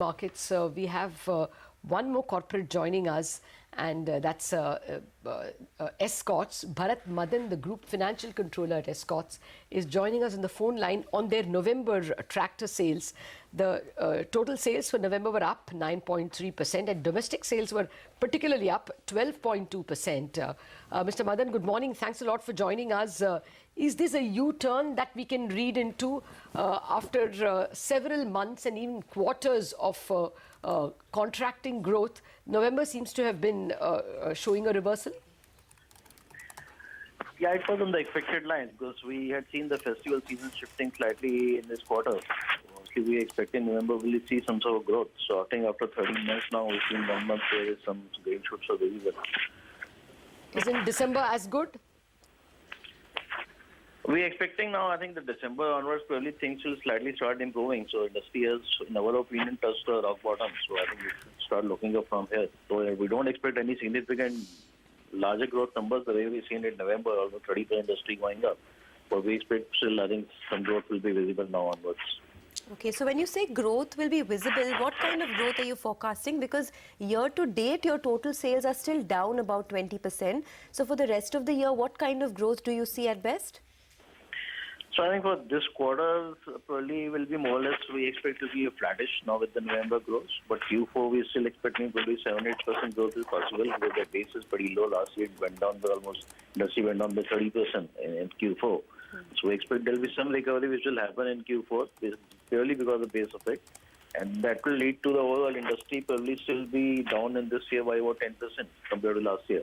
markets. We have one more corporate joining us, and that's Escorts. Bharat Madan, the group financial controller at Escorts, is joining us on the phone line on their November tractor sales. The total sales for November were up 9.3%, and domestic sales were particularly up 12.2%. Mr. Madan, good morning. Thanks a lot for joining us. Is this a U-turn that we can read into after several months and even quarters of contracting growth? November seems to have been showing a reversal. Yeah, it was on the expected lines because we had seen the festival season shifting slightly in this quarter. Mostly we expected November will see some sort of growth. So I think after 13 months now, we've seen 1 month there is some green shoots are visible. Isn't December as good? We're expecting now, I think the December onwards, probably things will slightly start improving. So industry has, in our opinion, touched the rock bottom. So I think we should start looking up from here. So we don't expect any significant larger growth numbers the way we've seen in November, almost 30% industry going up. But we expect still, I think some growth will be visible now onwards. Okay, so when you say growth will be visible, what kind of growth are you forecasting? Because year to date, your total sales are still down about 20%. So for the rest of the year, what kind of growth do you see at best? So I think for this quarter, probably will be more or less, we expect to be a flattish now with the November growth. But Q4, we're still expecting probably 7-8% growth is possible because the base is pretty low. Last year it went down by almost, industry went down by 30% in Q4. So we expect there will be some recovery which will happen in Q4, purely because of the base effect. And that will lead to the overall industry probably still be down in this year by about 10% compared to last year.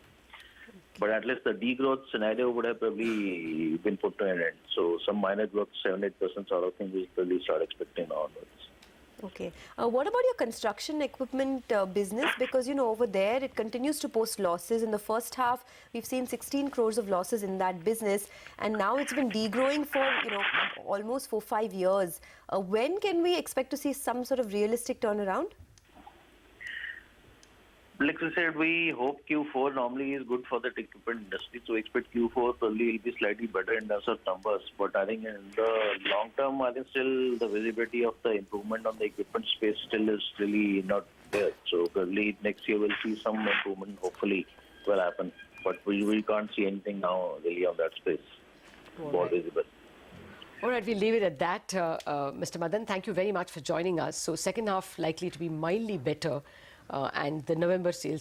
But at least the degrowth scenario would have probably been put to an end. So some minor growth, 7-8% sort of thing, we probably start expecting onwards. Okay. What about your construction equipment business? Because, you know, over there, it continues to post losses. In the first half, we've seen 16 crores of losses in that business. And now it's been degrowing for, you know, almost 4-5 years. When can we expect to see some sort of realistic turnaround? Like I said, we hope Q4 normally is good for the equipment industry. So we expect Q4 probably will be slightly better in terms of numbers. But I think in the long term, I think still the visibility of the improvement on the equipment space still is really not there. So probably next year we'll see some improvement, hopefully will happen. But we can't see anything now really on that space. More visible. All right, we'll leave it at that. Mr. Madan, thank you very much for joining us. So second half likely to be mildly better, and the November sales